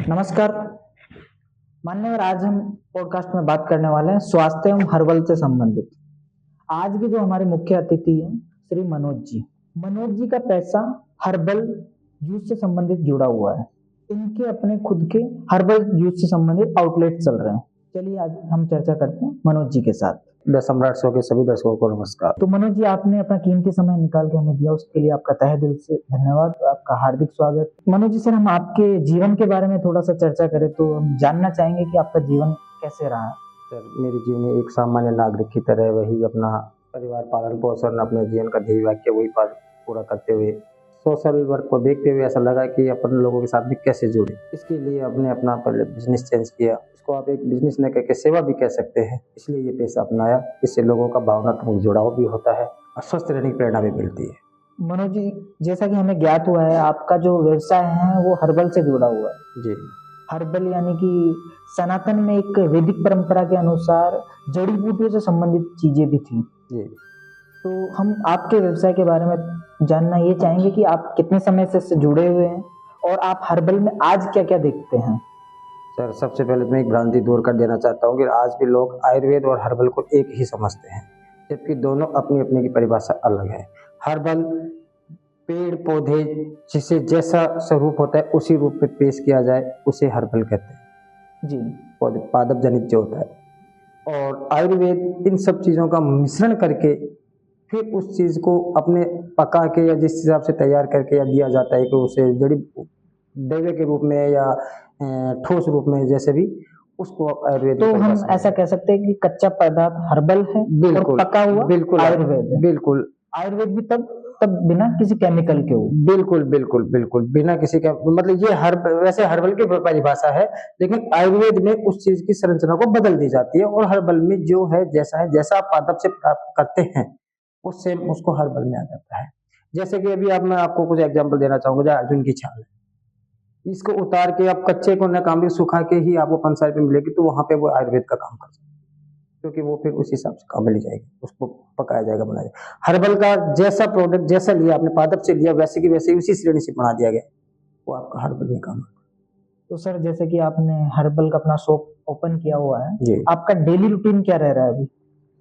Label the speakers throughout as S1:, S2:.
S1: नमस्कार मान्यवर। आज हम पॉडकास्ट में बात करने वाले हैं स्वास्थ्य एवं हर्बल से संबंधित। आज के जो हमारे मुख्य अतिथि हैं श्री मनोज जी। मनोज जी का पैसा हर्बल जूस से संबंधित जुड़ा हुआ है। इनके अपने खुद के हर्बल जूस से संबंधित आउटलेट चल रहे हैं। चलिए आज हम चर्चा करते हैं मनोज जी के साथ।
S2: द सम्राट शो के सभी दर्शकों को नमस्कार।
S1: तो मनोज जी, आपने अपना कीमती समय निकाल के हमें दिया, उसके लिए आपका तहे दिल से धन्यवाद, आपका हार्दिक स्वागत। मनोज जी, सर हम आपके जीवन के बारे में थोड़ा सा चर्चा करें तो हम जानना चाहेंगे कि आपका जीवन कैसे रहा है।
S2: सर, मेरी जीवनी एक सामान्य नागरिक की तरह वही अपना परिवार पालन पोषण, अपने जीवन का ध्येय वाक्य वही पूरा करते हुए सोशल वर्क को देखते हुए ऐसा लगा कि अपन लोगों के साथ भी कैसे जुड़े। इसके लिए अपने अपना पहले बिजनेस चेंज किया। इसको आप एक बिजनेस न कहकर सेवा भी कह सकते हैं, इसलिए ये पेशा अपनाया। इससे लोगों का भावनात्मक जुड़ाव भी होता है और स्वस्थ रहने की प्रेरणा भी मिलती है।
S1: मनोज जी, जैसा कि हमें ज्ञात हुआ है आपका जो व्यवसाय है वो हर्बल से जुड़ा हुआ है।
S2: जी,
S1: हर्बल यानी कि सनातन में एक वैदिक परंपरा के अनुसार जड़ी बूटियों से संबंधित चीजें भी थी।
S2: जी।
S1: तो हम आपके व्यवसाय के बारे में जानना ये चाहेंगे कि आप कितने समय से इससे जुड़े हुए हैं और आप हर्बल में आज क्या क्या देखते हैं।
S2: सर, सबसे पहले तो मैं एक भ्रांति दूर कर देना चाहता हूँ कि आज भी लोग आयुर्वेद और हर्बल को एक ही समझते हैं, जबकि दोनों अपनी अपनी की परिभाषा अलग है। हर्बल पेड़ पौधे जिसे जैसा स्वरूप होता है उसी रूप में पेश किया जाए उसे हर्बल कहते हैं
S1: जी।
S2: पौधे पादप जनित जो होता है, और आयुर्वेद इन सब चीज़ों का मिश्रण करके फिर उस चीज़ को अपने पका के या जिस हिसाब से तैयार करके या दिया जाता है कि उसे जड़ी दवा के रूप में या ठोस रूप में जैसे भी उसको आयुर्वेद।
S1: तो हम ऐसा कह सकते हैं कि कच्चा पदार्थ हर्बल है
S2: बिल्कुल,
S1: और पका हुआ
S2: बिल्कुल
S1: आयुर्वेद है।
S2: बिल्कुल
S1: आयुर्वेद भी तब तब बिना किसी केमिकल के हो।
S2: बिल्कुल बिल्कुल बिल्कुल बिना किसी का, मतलब ये वैसे हर्बल की परिभाषा है, लेकिन आयुर्वेद में उस चीज की संरचना को बदल दी जाती है और हर्बल में जो है जैसा आप पादप से प्राप्त करते हैं उससे उसको हर्बल में आ जाता है। जैसे कि अभी मैं आपको कुछ एग्जांपल देना चाहूंगा। जैसे अर्जुन की छाल है, इसको उतार के आप कच्चे को न काम सुखा के ही आपको पंसारी पे मिलेगी, तो वहां पे वो आयुर्वेद का काम कर सकते हैं, क्योंकि वो फिर उस हिसाब से काम ली जाएगी, उसको पकाया जाएगा, बनाया जाएगा। हर्बल का जैसा प्रोडक्ट जैसा लिया आपने पादप से लिया वैसे की वैसे उसी श्रेणी से बना दिया गया, वो आपका हर्बल में काम।
S1: तो सर जैसे कि आपने हर्बल का अपना शॉप ओपन किया हुआ है
S2: जी।
S1: आपका डेली रूटीन क्या रह रहा है अभी।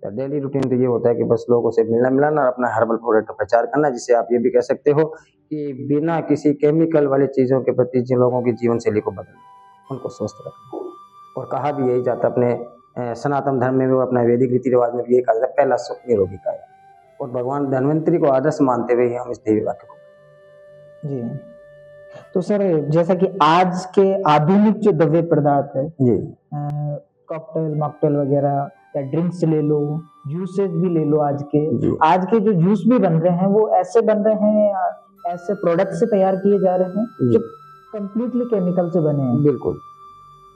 S2: डेली रूटीन तो ये होता है कि बस लोगों से मिलना मिलाना और अपना हर्बल प्रोडक्ट का प्रचार करना, जिसे आप ये भी कह सकते हो कि बिना किसी केमिकल वाली चीज़ों के प्रति जिन लोगों की जीवन शैली को बदलना, उनको स्वस्थ रखना। और कहा भी यही जाता अपने सनातन धर्म में भी, अपना वैदिक रीति रिवाज में भी यही कहा जाता है, पहला सुख निरोगी काया। और भगवान धन्वंतरी को आदर्श मानते हुए हम इस देवी वाक्य को।
S1: जी। तो सर जैसा कि आज के आधुनिक जो द्रव्य पदार्थ है
S2: जी,
S1: कॉकटेल मॉकटेल वगैरह या ड्रिंक्स ले लो, जूसेस भी ले लो, आज के जो जूस भी बन रहे हैं वो ऐसे बन रहे हैं या ऐसे प्रोडक्ट से तैयार किए जा रहे हैं जो कंप्लीटली केमिकल से बने हैं।
S2: बिल्कुल।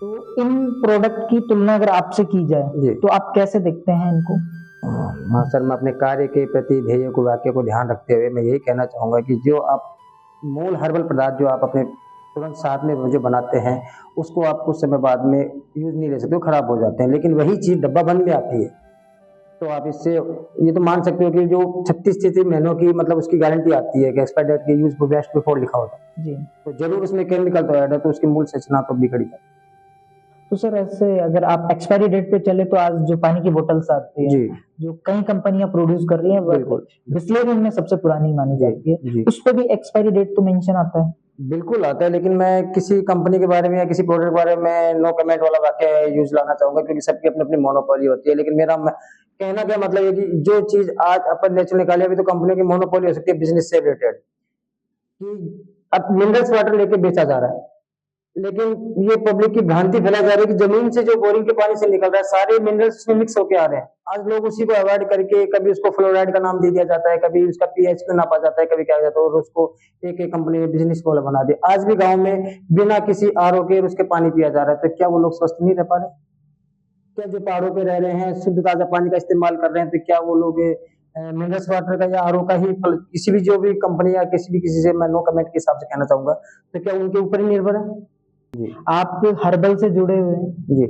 S1: तो इन प्रोडक्ट की तुलना अगर आपसे की जाए तो आप कैसे देखते हैं इनको।
S2: हाँ सर, मैं अपने कार्य के प्रति ध्येय को वाक्य को ध्यान रखते हुए मैं यही कहना चाहूँगा कि जो आप मूल हर्बल पदार्थ जो आप अपने तुरंत साथ में जो बनाते हैं उसको आप कुछ समय बाद में यूज नहीं ले सकते, खराब हो जाते हैं। लेकिन वही चीज़ डब्बा बंद में आती है तो आप इससे ये तो मान सकते हो कि जो 36 महीनों की मतलब उसकी गारंटी आती है कि एक्सपायर डेट के यूज बेस्ट बिफोर लिखा होता है जी, तो जरूर उसमें केमिकल तो ऐड है, तो उसकी मूल संरचना तो बिगड़ी जाती है।
S1: तो सर ऐसे अगर आप एक्सपायरी डेट पे चले तो आज जो पानी की बोतल्स आती है जो कई कंपनियां प्रोड्यूस कर रही हैं, बिस्लेरी उनमें सबसे पुरानी मानी जाती है, उस पर भी एक्सपायरी डेट तो मेंशन आता है।
S2: बिल्कुल आता है, लेकिन मैं किसी कंपनी के बारे में या किसी प्रोडक्ट के बारे में नो कमेंट वाला वाक्य यूज लाना चाहूंगा, क्योंकि सबकी अपनी अपनी मोनोपोली होती है। लेकिन मेरा कहना क्या मतलब है कि जो चीज आज अपन नेचुरल निकाले, अभी तो कंपनी की मोनोपोली हो सकती है बिजनेस से रिलेटेड, कि अब मिनरल्स वाटर लेके बेचा जा रहा है, लेकिन ये पब्लिक की भ्रांति फैलाई जा रही है कि जमीन से जो बोरिंग के पानी से निकल रहा है सारे मिनरल्स में मिक्स होके आ रहे हैं। आज लोग उसी को अवॉइड करके कभी उसको फ्लोराइड का नाम दे दिया जाता है, कभी उसका पीएच पे नापा जाता है, कभी क्या जाता है, और उसको एक एक कंपनी ने बिजनेस को बना दिया। आज भी गांव में बिना किसी आरओ के उसके पानी पिया जा रहा है, तो क्या वो लोग स्वस्थ नहीं रह पा रहे? क्या जो पहाड़ों पे रह रहे हैं शुद्ध ताजा पानी का इस्तेमाल कर रहे हैं, तो क्या वो लोग मिनरल्स वाटर का या आरओ का ही किसी भी जो भी कंपनी या किसी से मैं नो कमेंट के हिसाब से कहना चाहूंगा, तो क्या उनके ऊपर ही निर्भर है? जी। आप हर्बल से जुड़े हुए हैं जी,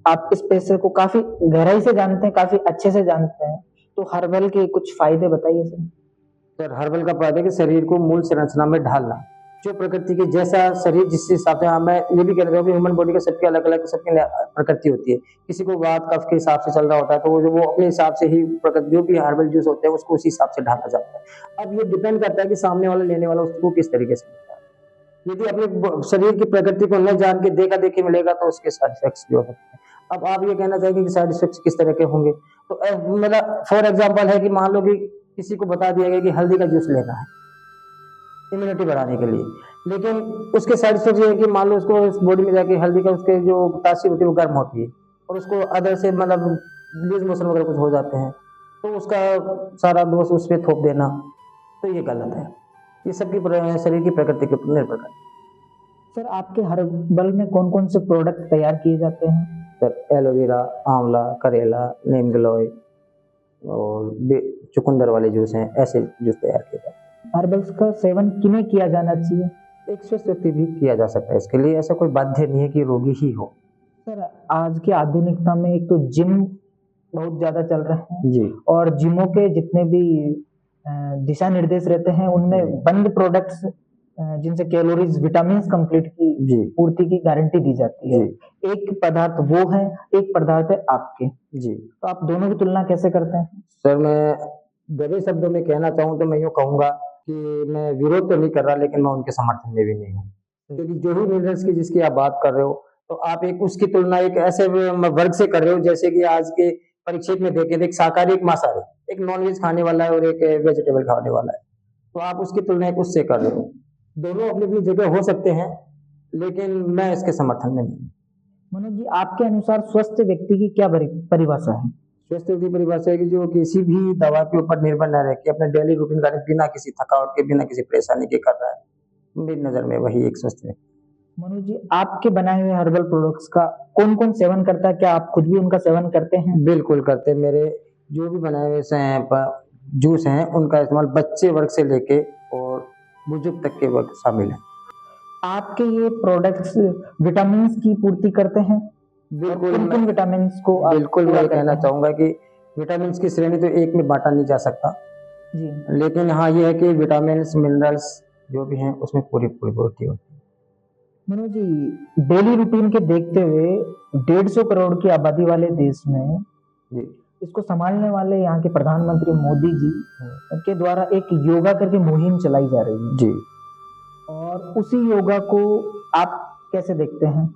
S2: आप इस पेशे को काफी गहराई से जानते हैं, काफी अच्छे से जानते हैं, तो हर्बल के कुछ फायदे बताइए सर। सर, हर्बल का फायदा है कि शरीर को मूल संरचना में ढालना, जो प्रकृति के जैसा शरीर जिस हिसाब से, हाँ मैं ये भी कहना चाहूँगा कि ह्यूमन बॉडी का सबकी अलग अलग सबकी प्रकृति होती है। किसी को वात कफ के हिसाब से चल रहा होता है तो वो अपने हिसाब से ही प्रकृति जो भी हर्बल जूस होते हैं उसको उसी हिसाब से ढाला जाता है। अब ये डिपेंड करता है कि सामने वाला लेने वाला उसको किस तरीके से लेता है। यदि अपने शरीर की प्रकृति को न जान के देखा देखी मिलेगा तो उसके साइड इफेक्ट्स भी हो सकते हैं। अब आप ये कहना चाहेंगे कि साइड इफेक्ट्स किस तरह के होंगे, तो मतलब फॉर एग्जाम्पल है कि मान लो कि किसी को बता दिया गया कि हल्दी का जूस लेना है इम्यूनिटी बढ़ाने के लिए, लेकिन उसके साइड इफेक्ट ये है कि मान लो उसको इस बॉडी में जाके हल्दी का उसके जो तासीर होती है वो गर्म होती है और उसको अदर से मतलब लूज मोशन वगैरह कुछ हो जाते हैं, तो उसका सारा दोष उस पर थोप देना, तो ये गलत है। ये सबकी शरीर की प्रकृति के ऊपर निर्भर करता है।
S1: सर आपके हर्बल में कौन कौन से प्रोडक्ट तैयार किए जाते हैं?
S2: सर एलोवेरा, आंवला, करेला, नीम गिलोय और चुकंदर वाले जूस हैं, ऐसे जूस तैयार किए जाते हैं।
S1: हर्बल्स का सेवन किन्हें किया जाना चाहिए?
S2: एक स्वस्थ व्यक्ति भी किया जा सकता है, इसके लिए ऐसा कोई बाध्य नहीं है कि रोगी ही हो।
S1: सर आज की आधुनिकता में एक तो जिम बहुत ज्यादा चल रहे हैं
S2: जी,
S1: और जिमों के जितने भी दिशा निर्देश रहते हैं उनमें बंद प्रोडक्ट्स जिनसे कैलोरीज विटामिन कंप्लीट की
S2: जी,
S1: पूर्ति की गारंटी दी जाती है।
S2: जी,
S1: एक पदार्थ वो है, एक पदार्थ है आपके,
S2: जी।
S1: तो आप दोनों की तुलना कैसे करते हैं?
S2: सर मैं दबे शब्दों में कहना चाहूँ तो मैं यूँ कहूँगा कि मैं विरोध तो नहीं कर रहा, लेकिन मैं उनके समर्थन में भी नहीं हूँ। क्योंकि जो ही मिनरल्स की जिसकी आप बात कर रहे हो, तो आप एक उसकी तुलना एक ऐसे वर्ग से कर रहे हो जैसे कि आज के परिक्षेत्र में देखें, एक शाकाहारी एक मांसाहारी, एक नॉनवेज खाने वाला है और एक वेजिटेबल खाने वाला है, तो आप उसकी तुलना एक उससे कर रहे हो। दोनों अपनी अपनी जगह हो सकते हैं, लेकिन मैं इसके समर्थन में नहीं हूँ।
S1: मनोज जी आपके अनुसार स्वस्थ व्यक्ति की क्या परिभाषा है?
S2: स्वस्थ व्यक्ति परिभाषा है कि जो किसी भी दवा के ऊपर निर्भर न रह के अपने डेली रूटीन का बिना किसी थकावट के बिना किसी परेशानी के कर रहा है, मेरी नजर में वही एक स्वस्थ व्यक्ति।
S1: मनोज जी आपके बनाए हुए हर्बल प्रोडक्ट्स का कौन कौन सेवन करता है? क्या आप खुद भी उनका सेवन करते हैं?
S2: बिल्कुल करते हैं। मेरे जो भी बनाए हुए जूस हैं उनका इस्तेमाल बच्चे वर्ग से लेके और बुजुर्ग तक के वर्ग शामिल है।
S1: आपके ये प्रोडक्ट्स विटामिन की पूर्ति करते हैं?
S2: बिल्कुल
S1: किन किन विटामिन को आप
S2: बिल्कुल
S1: पूरा
S2: मैं
S1: करते
S2: कहना
S1: हैं?
S2: चाहूंगा कि विटामिन की श्रेणी तो एक में बांटा नहीं जा सकता,
S1: जी
S2: लेकिन हाँ ये है कि विटामिन मिनरल्स जो भी हैं उसमें पूरी पूरी पूर्ति होती है।
S1: मनोज जी डेली रूटीन के देखते हुए 150 करोड़ की आबादी वाले देश में
S2: जी,
S1: इसको संभालने वाले यहाँ के प्रधानमंत्री मोदी जी के द्वारा एक योगा करके मुहिम चलाई जा रही है
S2: जी।
S1: और उसी योगा को आप कैसे देखते हैं?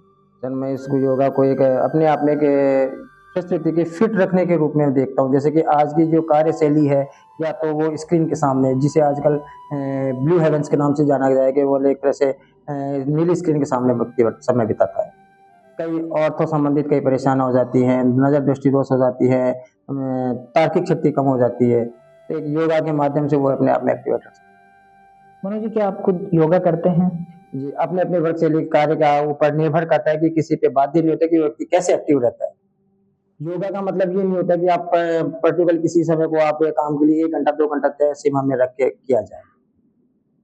S2: सर मैं इस योगा को एक अपने आप में एक स्वस्थ व्यक्ति के फिट रखने के रूप में देखता हूँ। जैसे कि आज की जो कार्यशैली है, या तो वो स्क्रीन के सामने, जिसे आजकल ब्लू हेवंस के नाम से जाना गया है, कि वो एक तरह से नीली स्क्रीन के सामने व्यक्ति समय बिताता है। कई ऑर्थो संबंधित कई परेशानियां हो जाती हैं, नजर दृष्टि दोष हो जाती है, तार्किक शक्ति कम हो जाती है, तो एक योगा के माध्यम से वो अपने आप में एक्टिवेट रह सकते हैं।
S1: मनोज जी क्या आप खुद योगा करते हैं?
S2: जी, अपने अपने वर्क शैली कार्य का ऊपर निर्भर करता है कि किसी पे बाध्य नहीं होता कि व्यक्ति कैसे एक्टिव रहता है। योगा का मतलब ये नहीं होता कि आप पर्टिकुलर किसी समय को आप काम के लिए 1 घंटा 2 घंटा तय सीमा में रख के किया जाए।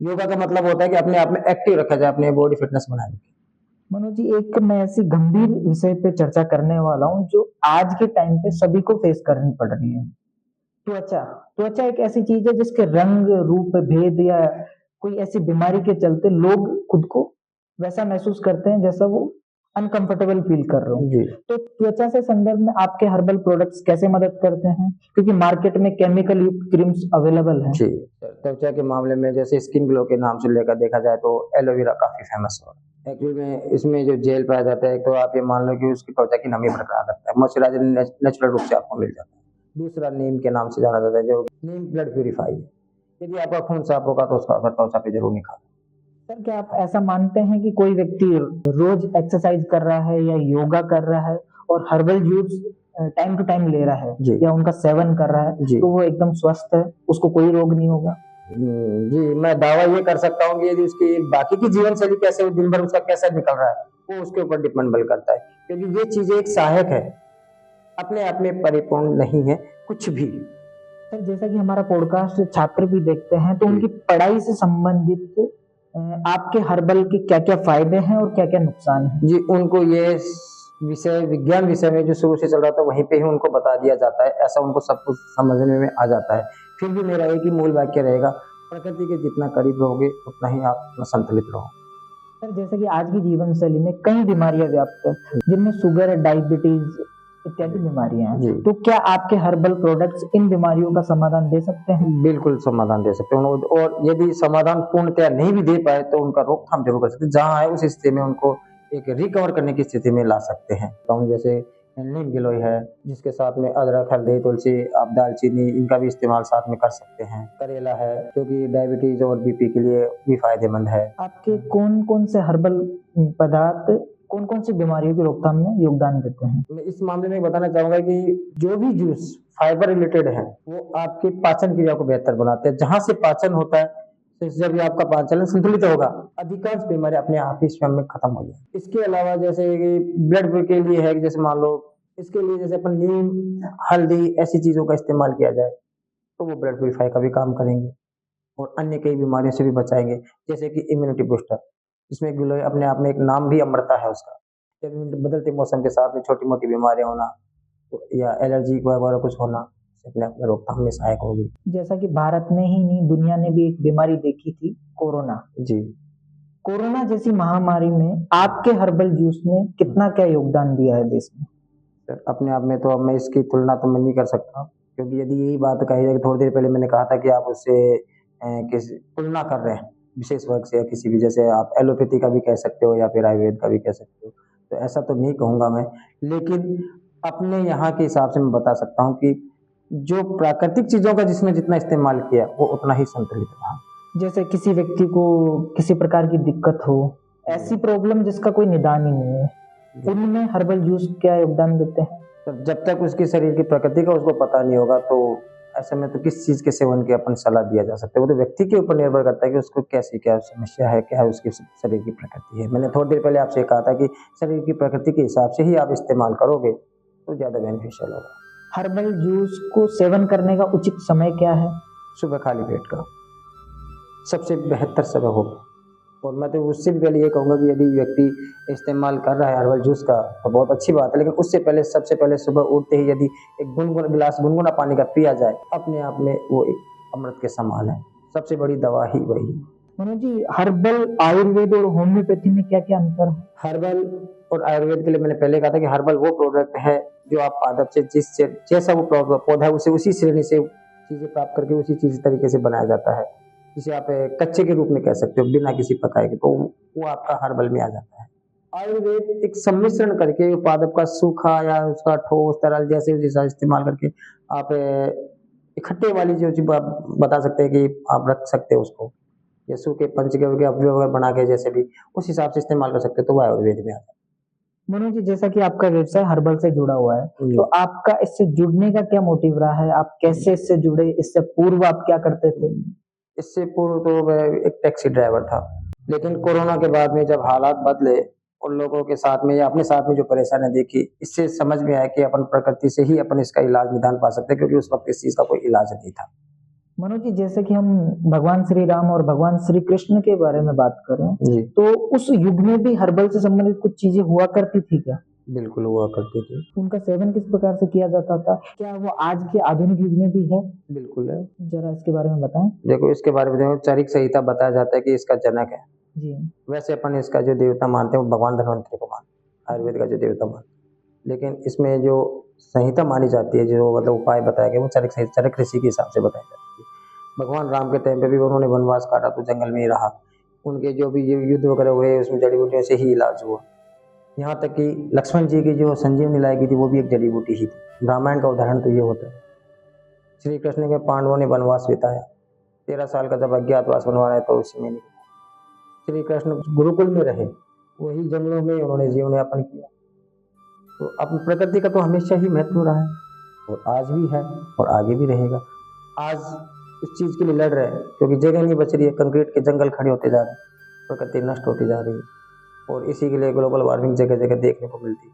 S2: योगा का मतलब होता है कि अपने आप में एक्टिव रखा जाए, अपने बॉडी फिटनेस बनाए रखें।
S1: मनोज जी एक मैं ऐसी गंभीर विषय पे चर्चा करने वाला हूँ जो आज के टाइम पे सभी को फेस करनी पड़ रही है। त्वचा त्वचा एक ऐसी चीज है जिसके रंग रूप भेद या कोई ऐसी बीमारी के चलते लोग खुद को वैसा महसूस करते हैं जैसा वो अनकंफर्टेबल फील कर रहे हो।
S2: जी,
S1: तो त्वचा से संदर्भ में आपके हर्बल प्रोडक्ट्स कैसे मदद करते हैं? क्योंकि मार्केट में केमिकल युक्त क्रीम्स अवेलेबल हैं।
S2: जी। त्वचा के मामले में जैसे स्किन ग्लो के नाम से लेकर देखा जाए तो एलोवेरा काफी फेमस है। एक्चुअली में इसमें जो जेल पाया जाता है, तो आप ये मान लो कि उसकी त्वचा की नमी बरकरार रखता है, मॉइस्चराइजर नेचुरल रूप से आपको मिल जाता है। दूसरा नीम के नाम से जाना जाता है, जो नीम ब्लड प्यूरिफाई है। यदि आपका खून साफ होगा तो उसका असर त्वचा पे जरूर निकाल।
S1: सर क्या आप ऐसा मानते हैं कि कोई व्यक्ति रोज एक्सरसाइज कर रहा है या योगा कर रहा है और herbal juice time to time ले रहा है
S2: जी,
S1: या उनका सेवन कर रहा है,
S2: जी,
S1: तो वो एकदम स्वस्थ है, उसको कोई रोग नहीं होगा?
S2: जी, मैं दावा ये कर सकता हूँ कि यदि उसकी बाकी की जीवन शैली कैसे, दिन भर उसका कैसा निकल रहा है, वो उसके ऊपर डिपेंडेबल करता है। क्योंकि ये चीजें एक सहायक है, अपने आप में परिपूर्ण नहीं है कुछ भी।
S1: सर जैसा कि हमारा पॉडकास्ट छात्र भी देखते हैं, तो उनकी पढ़ाई से संबंधित आपके हर्बल के क्या क्या फायदे हैं और क्या क्या नुकसान है?
S2: जी, उनको ये विषय विज्ञान विषय में जो शुरू से चल रहा था वहीं पे ही उनको बता दिया जाता है, ऐसा उनको सब कुछ समझने में आ जाता है। फिर भी मेरा एक ही मूल वाक्य रहेगा, प्रकृति के जितना करीब रहोगे उतना ही आप संतुलित रहो।
S1: सर जैसे कि आज की जीवन शैली में कई बीमारियां व्याप्त है, जिनमें शुगर, डायबिटीज इत्यादि बीमारियां
S2: जी।
S1: हैं, तो क्या आपके हर्बल प्रोडक्ट्स इन बीमारियों का समाधान दे सकते हैं?
S2: बिल्कुल समाधान दे सकते हैं और यदि समाधान पूर्णतया नहीं भी दे पाए तो उनका रोकथाम जरूर कर सकते हैं। जहाँ है उस स्थिति में उनको एक रिकवर करने की स्थिति में ला सकते हैं। तो जैसे नीम गिलोय है, जिसके साथ में अदरक, हल्दी, तुलसी, आप दालचीनी इनका भी इस्तेमाल साथ में कर सकते हैं। करेला है जो कि डायबिटीज और बीपी के लिए भी फायदेमंद है।
S1: आपके कौन कौन से हर्बल पदार्थ कौन कौन सी बीमारियों की रोकथाम में योगदान देते हैं?
S2: मैं इस मामले में बताना चाहूंगा कि जो भी जूस फाइबर रिलेटेड है वो आपके पाचन क्रिया को बेहतर बनाते हैं। जहां से पाचन होता है तो जब भी आपका पाचन संतुलित होगा, अधिकांश बीमारी अपने आप ही स्वयं में खत्म हो जाएगी। इसके अलावा जैसे कि ब्लड के लिए है, जैसे मान लो इसके लिए जैसे अपन नीम, हल्दी ऐसी चीजों का इस्तेमाल किया जाए तो वो ब्लड प्यूरिफाई का भी काम करेंगे और अन्य कई बीमारियों से भी बचाएंगे, जैसे कि इम्यूनिटी बूस्टर। इसमें गिलोय अपने आप में एक नाम भी अमृता है उसका। जब बदलते मौसम के साथ में छोटी मोटी बीमारियां होना या एलर्जी वगैरह कुछ होना अपने आप में रोकथाम में सहायक होगी।
S1: जैसा कि भारत में ही नहीं दुनिया ने भी एक बीमारी देखी थी, कोरोना।
S2: जी।
S1: कोरोना जैसी महामारी में आपके हर्बल जूस ने कितना क्या योगदान दिया है देश में?
S2: सर अपने आप में तो अब मैं इसकी तुलना तो मैं नहीं कर सकता, क्योंकि यदि यही बात कही जाए, थोड़ी देर पहले मैंने कहा था कि आप उससे किसी तुलना कर रहे हैं विशेष वर्ग से या किसी भी, जैसे आप एलोपैथी का भी कह सकते हो या फिर आयुर्वेद का भी कह सकते हो, तो ऐसा तो नहीं कहूँगा मैं। लेकिन अपने यहाँ के हिसाब से मैं बता सकता हूँ कि जो प्राकृतिक चीज़ों का जिसने जितना इस्तेमाल किया वो उतना ही संतुलित रहा।
S1: जैसे किसी व्यक्ति को किसी प्रकार की दिक्कत हो, ऐसी प्रॉब्लम जिसका कोई निदान ही नहीं है, उनमें हर्बल जूस क्या योगदान देते हैं?
S2: तो जब तक उसके शरीर की प्रकृति का उसको पता नहीं होगा तो ऐसे में तो किस चीज़ के सेवन की अपन सलाह दिया जा सकता है। वो तो व्यक्ति के ऊपर निर्भर करता है कि उसको कैसी क्या समस्या है, क्या है उसकी शरीर की प्रकृति है। मैंने थोड़ी देर पहले आपसे कहा था कि शरीर की प्रकृति के हिसाब से ही आप इस्तेमाल करोगे तो ज़्यादा बेनिफिशियल होगा।
S1: हर्बल जूस को सेवन करने का उचित समय क्या है?
S2: सुबह खाली पेट का सबसे बेहतर समय होगा। और मैं तो उससे भी पहले ये कहूँगा कि यदि व्यक्ति इस्तेमाल कर रहा है हर्बल जूस का तो बहुत अच्छी बात है, लेकिन उससे पहले सबसे पहले सुबह उठते ही यदि एक गिलास गुनगुना पानी का पिया जाए, अपने आप में वो एक अमृत के समान है। सबसे बड़ी दवा ही वही है।
S1: मनोज जी, हर्बल, आयुर्वेद और होम्योपैथी में क्या क्या अंतर है?
S2: हर्बल और आयुर्वेद के लिए मैंने पहले कहा था कि हर्बल वो प्रोडक्ट है जो आप आदत से जिससे जैसा वो पौधा है उसे उसी श्रेणी से चीजें प्राप्त करके उसी चीज तरीके से बनाया जाता है, जिसे आप कच्चे के रूप में कह सकते हो बिना किसी पकाए के, तो वो आपका हर्बल में आ जाता है। आयुर्वेद एक सम्मिश्रण करके पादप का सूखा या उसका ठोस तरल जैसे जैसा इस्तेमाल करके आप इकट्ठे वाली जो चीज बता सकते हैं कि आप रख सकते हो उसको, या सूखे पंचगव्य के अवयव वगैरह बना के जैसे भी उस हिसाब से इस्तेमाल कर सकते हो, तो वो आयुर्वेद में आता है।
S1: मनोज जी, जैसा कि आपका व्यवसाय हर्बल से जुड़ा हुआ है, तो आपका इससे जुड़ने का क्या मोटिव रहा है? आप कैसे इससे जुड़े? इससे पूर्व आप क्या करते थे?
S2: इससे पूर्व तो मैं एक टैक्सी ड्राइवर था, लेकिन कोरोना के बाद में जब हालात बदले और लोगों के साथ में या अपने साथ में जो परेशानी देखी, इससे समझ में आया कि अपन प्रकृति से ही अपन इसका इलाज निदान पा सकते हैं, क्योंकि उस वक्त इस चीज का कोई इलाज नहीं था।
S1: मनोज जी, जैसे कि हम भगवान श्री राम और भगवान श्री कृष्ण के बारे में बात करें
S2: जी।
S1: तो उस युग में भी हर्बल से संबंधित कुछ चीजें हुआ करती थी क्या?
S2: बिल्कुल हुआ करती थी।
S1: उनका सेवन किस प्रकार से किया जाता था? क्या वो आज के आधुनिक युग में भी है?
S2: बिल्कुल है।
S1: जरा इसके बारे में बताएं।
S2: देखो इसके बारे में देखो, चरिक संहिता बताया जाता है कि इसका जनक है
S1: जी।
S2: वैसे अपन इसका जो देवता मानते हैं वो भगवान धन्वंतरि को मानते हैं, आयुर्वेद का जो देवता मानते हैं। लेकिन इसमें जो संहिता मानी जाती है, जो मतलब उपाय बताया गया, वो चरक ऋषि के हिसाब से बताया जाता है। भगवान राम के टाइम पे भी उन्होंने वनवास काटा तो जंगल में ही रहा, उनके जो भी युद्ध वगैरह हुए उसमें जड़ी बूटियों से ही इलाज हुआ। यहाँ तक कि लक्ष्मण जी की जो संजीवनी लाई गई थी वो भी एक जड़ी बूटी ही थी। रामायण का उदाहरण तो ये होता है। श्री कृष्ण के पांडवों ने वनवास बिताया, 13 साल का जब अज्ञातवास बनवाया तो उसी में निकला। श्री कृष्ण गुरुकुल में रहे, वही जंगलों में उन्होंने जीवन यापन किया। तो अपनी प्रकृति का तो हमेशा ही महत्व रहा है और आज भी है और आगे भी रहेगा। आज उस चीज के लिए लड़ रहे हैं क्योंकि जगह नहीं बच रही है, कंक्रीट के जंगल खड़े होते जा रहे हैं, प्रकृति नष्ट होती जा रही है और इसी के लिए ग्लोबल वार्मिंग जगह जगह देखने को मिलती है।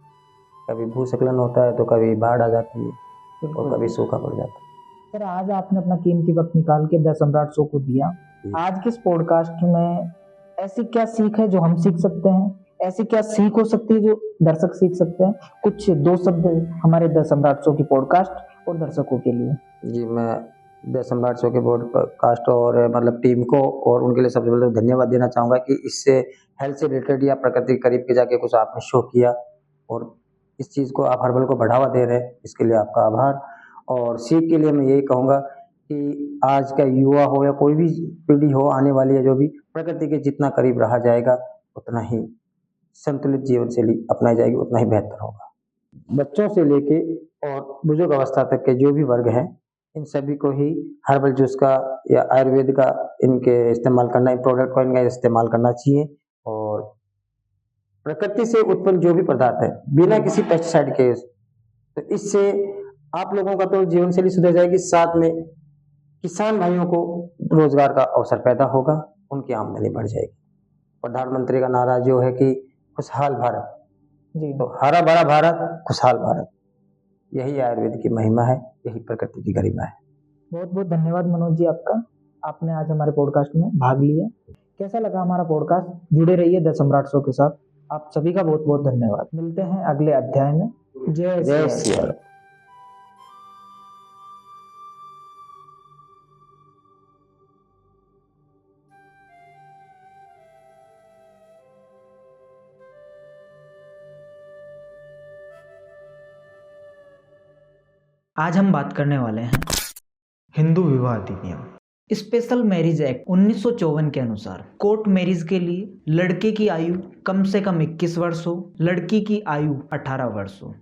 S2: कभी भूस्खलन होता है तो कभी बाढ़ आ जाती है और कभी सूखा पड़ जाता है।
S1: सर, आज आपने अपना कीमती वक्त निकाल के द सम्राट शो को दिया। आज के इस पॉडकास्ट में ऐसी क्या सीख है जो हम सीख सकते हैं? ऐसी क्या सीख हो सकती है जो दर्शक सीख सकते हैं? कुछ 2 शब्द हमारे द सम्राट शो की पॉडकास्ट और दर्शकों के लिए।
S2: जी, मैं द सम्राट शो के पॉडकास्ट और मतलब टीम को, और उनके लिए सबसे पहले तो धन्यवाद देना चाहूँगा कि इससे हेल्थ से रिलेटेड या प्रकृति के करीब के जाके कुछ आपने शो किया, और इस चीज़ को आप हर्बल को बढ़ावा दे रहे हैं, इसके लिए आपका आभार। और सीख के लिए मैं यही कहूँगा कि आज का युवा हो या कोई भी पीढ़ी हो आने वाली है, जो भी प्रकृति के जितना करीब रहा जाएगा उतना ही संतुलित जीवन शैली अपनाई जाएगी, उतना ही बेहतर होगा। बच्चों से लेके और बुजुर्ग अवस्था तक के जो भी वर्ग हैं, इन सभी को ही हर्बल जूस का या आयुर्वेद का इनके इस्तेमाल करना, इन प्रोडक्ट को इनका इस्तेमाल करना चाहिए। और प्रकृति से उत्पन्न जो भी पदार्थ है बिना किसी पेस्टिसाइड के, तो इससे आप लोगों का तो जीवन शैली सुधर जाएगी, साथ में किसान भाइयों को रोजगार का अवसर पैदा होगा, उनकी आमदनी बढ़ जाएगी। प्रधानमंत्री का नारा जो है कि खुशहाल भारत,
S1: जी
S2: तो हरा भरा भारत, खुशहाल भारत, यही आयुर्वेद की महिमा है, यही प्रकृति की गरिमा है।
S1: बहुत बहुत धन्यवाद मनोज जी आपका, आपने आज हमारे पॉडकास्ट में भाग लिया। कैसा लगा हमारा पॉडकास्ट? जुड़े रहिए द सम्राट शो के साथ। आप सभी का बहुत बहुत धन्यवाद। मिलते हैं अगले अध्याय में। जय
S2: जय
S1: श्री
S2: श्री
S1: राम।
S2: राम।
S1: आज हम बात करने वाले हैं हिंदू विवाह अधिनियम। स्पेशल मैरिज एक्ट 1954 के अनुसार कोर्ट मैरिज के लिए लड़के की आयु कम से कम 21 वर्ष हो, लड़की की आयु 18 वर्ष हो।